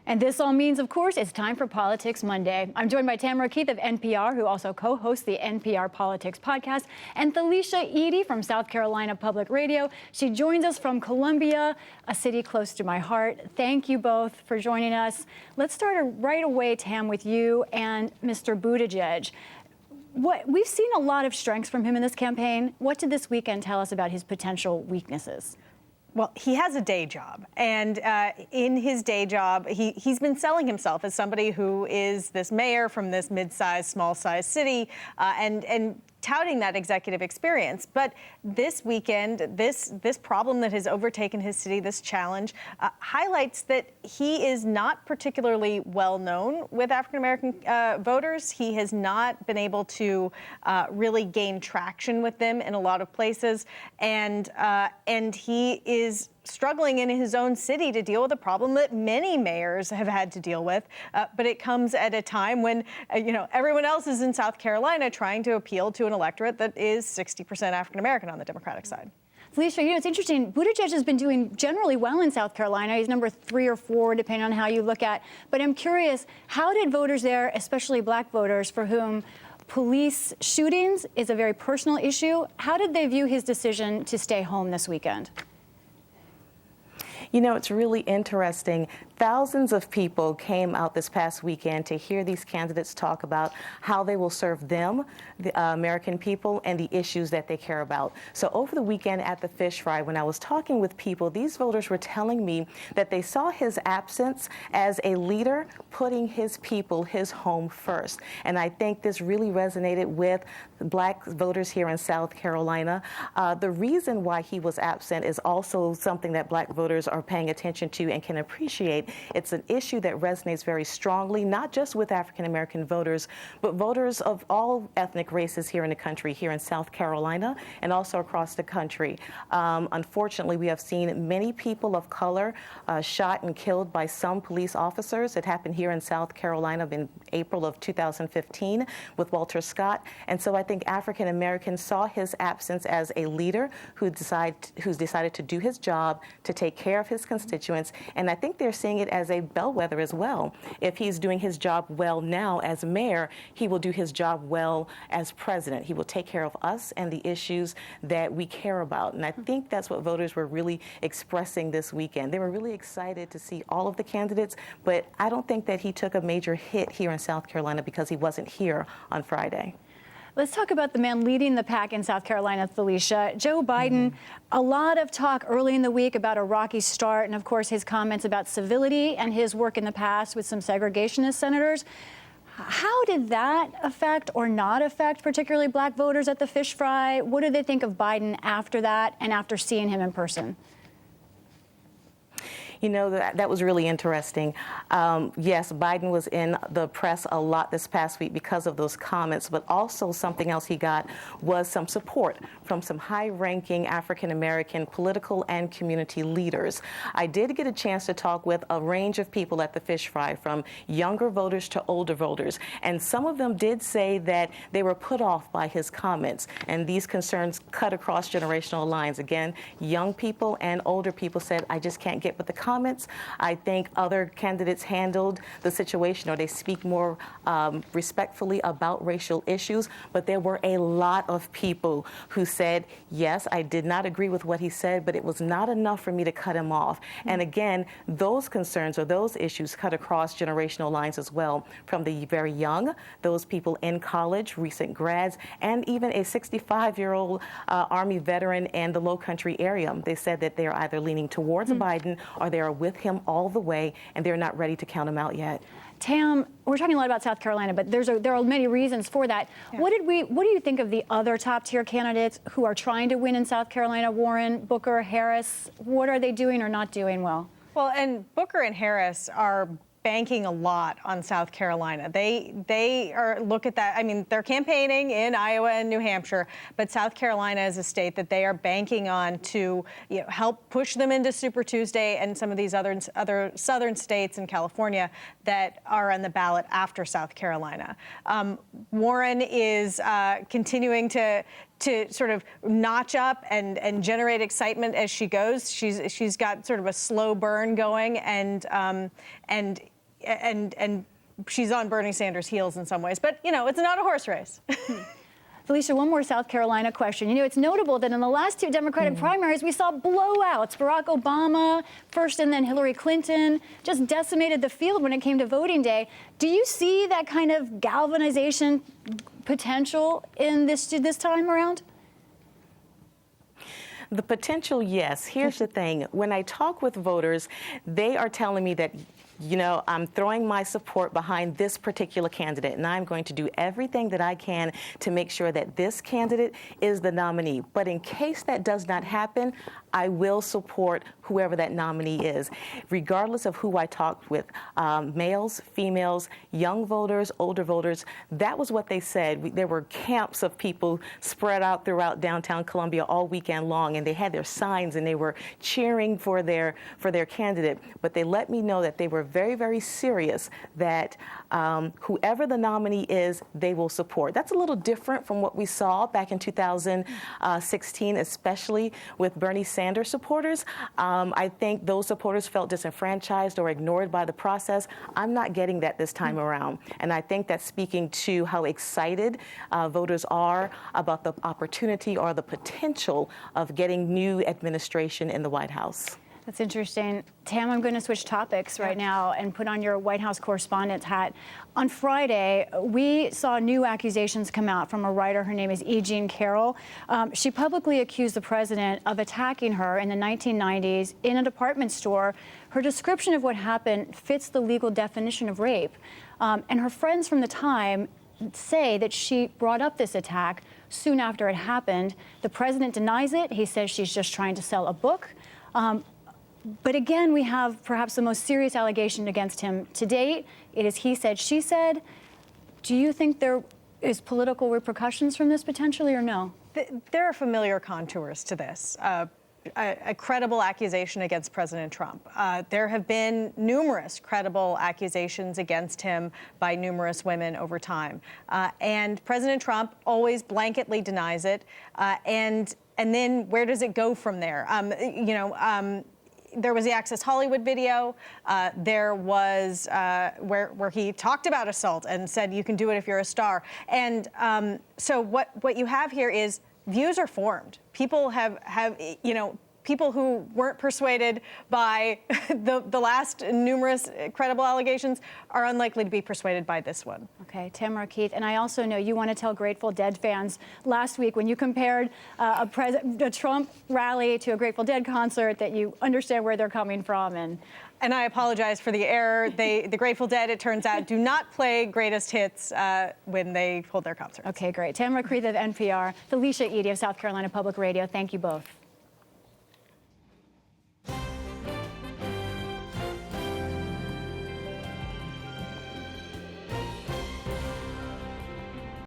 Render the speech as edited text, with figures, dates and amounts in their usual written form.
And this all means, of course, it's time for Politics Monday. I'm joined by Tamara Keith of NPR, who also co-hosts the NPR Politics podcast, and Thalisha Edie from South Carolina Public Radio. She joins us from Columbia, a city close to my heart. Thank you both for joining us. Let's start right away, Tam, with you and Mr. Buttigieg. We've seen a lot of strengths from him in this campaign. What did this weekend tell us about his potential weaknesses? Well, he has a day job, and in his day job, he's been selling himself as somebody who is this mayor from this mid-sized, small-sized city, and touting that executive experience. But this weekend, this problem that has overtaken his city, this challenge, highlights that he is not particularly well known with African-American voters. He has not been able to really gain traction with them in a lot of places, and he is struggling in his own city to deal with a problem that many mayors have had to deal with. But it comes at a time when, everyone else is in South Carolina trying to appeal to an electorate that is 60% African-American on the Democratic side. Felicia, it's interesting. Buttigieg has been doing generally well in South Carolina. He's number 3 or 4, depending on how you look at. But I'm curious, how did voters there, especially black voters for whom police shootings is a very personal issue, how did they view his decision to stay home this weekend? It's really interesting. Thousands of people came out this past weekend to hear these candidates talk about how they will serve them, the American people, and the issues that they care about. So over the weekend at the fish fry, when I was talking with people, these voters were telling me that they saw his absence as a leader putting his people, his home first. And I think this really resonated with black voters here in South Carolina. The reason why he was absent is also something that black voters are paying attention to and can appreciate. It's an issue that resonates very strongly, not just with African-American voters, but voters of all ethnic races here in the country, here in South Carolina, and also across the country. Unfortunately, we have seen many people of color shot and killed by some police officers. It happened here in South Carolina in April of 2015 with Walter Scott. And so I think African-Americans saw his absence as a leader who's decided to do his job, to take care of his constituents. And I think they're seeing it as a bellwether as well. If he's doing his job well now as mayor, he will do his job well as president. He will take care of us and the issues that we care about. And I think that's what voters were really expressing this weekend. They were really excited to see all of the candidates, but I don't think that he took a major hit here in South Carolina because he wasn't here on Friday. Let's talk about the man leading the pack in South Carolina, Thalisha. Joe Biden, a lot of talk early in the week about a rocky start, and of course his comments about civility and his work in the past with some segregationist senators. How did that affect or not affect particularly black voters at the fish fry? What do they think of Biden after that and after seeing him in person? That was really interesting. Yes, Biden was in the press a lot this past week because of those comments, but also something else he got was some support from some high-ranking African-American political and community leaders. I did get a chance to talk with a range of people at the fish fry, from younger voters to older voters, and some of them did say that they were put off by his comments, and these concerns cut across generational lines. Again, young people and older people said, I just can't get with the comments. I think other candidates handled the situation, or they speak more respectfully about racial issues, but there were a lot of people who said, yes, I did not agree with what he said, but it was not enough for me to cut him off. And again, those concerns or those issues cut across generational lines as well, from the very young, those people in college, recent grads, and even a 65-year-old Army veteran in the Low Country area. They said that they're either leaning towards Biden or they are with him all the way, and they're not ready to count him out yet. Tam, we're talking a lot about South Carolina, but there are many reasons for that. Yeah. What do you think of the other top-tier candidates who are trying to win in South Carolina? Warren, Booker, Harris. What are they doing or not doing well? Well, and Booker and Harris are banking a lot on South Carolina. They are, look at that. I mean, they're campaigning in Iowa and New Hampshire, but South Carolina is a state that they are banking on to help push them into Super Tuesday and some of these other southern states in California that are on the ballot after South Carolina. Warren is continuing to sort of notch up and generate excitement as she goes. She's got sort of a slow burn going, and and she's on Bernie Sanders' heels in some ways. But, you know, it's not a horse race. Felicia, one more South Carolina question. You know, it's notable that in the last two Democratic primaries, we saw blowouts. Barack Obama first and then Hillary Clinton just decimated the field when it came to voting day. Do you see that kind of galvanization potential in this time around? The potential, yes. Here's the thing. When I talk with voters, they are telling me that, you know, I'm throwing my support behind this particular candidate, and I'm going to do everything that I can to make sure that this candidate is the nominee. But in case that does not happen, I will support whoever that nominee is, regardless of who I talked with, males, females, young voters, older voters. That was what they said. There were camps of people spread out throughout downtown Columbia all weekend long, and they had their signs and they were cheering for their candidate. But they let me know that they were very, very serious that whoever the nominee is, they will support. That's a little different from what we saw back in 2016, especially with Bernie Sanders supporters. I think those supporters felt disenfranchised or ignored by the process. I'm not getting that this time around. And I think that's speaking to how excited voters are about the opportunity or the potential of getting new administration in the White House. That's interesting. Tam, I'm going to switch topics right now and put on your White House correspondent hat. On Friday, we saw new accusations come out from a writer. Her name is E. Jean Carroll. She publicly accused the president of attacking her in the 1990s in a department store. Her description of what happened fits the legal definition of rape. And her friends from the time say that she brought up this attack soon after it happened. The president denies it. He says she's just trying to sell a book. But again, we have perhaps the most serious allegation against him to date. It is he said, she said. Do you think there is political repercussions from this potentially or no? There are familiar contours to this. A credible accusation against President Trump. There have been numerous credible accusations against him by numerous women over time. And President Trump always blanketly denies it. And then where does it go from there? There was the Access Hollywood video. There was where he talked about assault and said you can do it if you're a star. And so what you have here is views are formed. People have people who weren't persuaded by the last numerous credible allegations are unlikely to be persuaded by this one. Okay, Tamara Keith, and I also know you want to tell Grateful Dead fans last week when you compared a Trump rally to a Grateful Dead concert that you understand where they're coming from. And I apologize for the error. The Grateful Dead, it turns out, do not play greatest hits when they hold their concerts. Okay, great. Tamara Keith of NPR, Felicia Edie of South Carolina Public Radio, thank you both.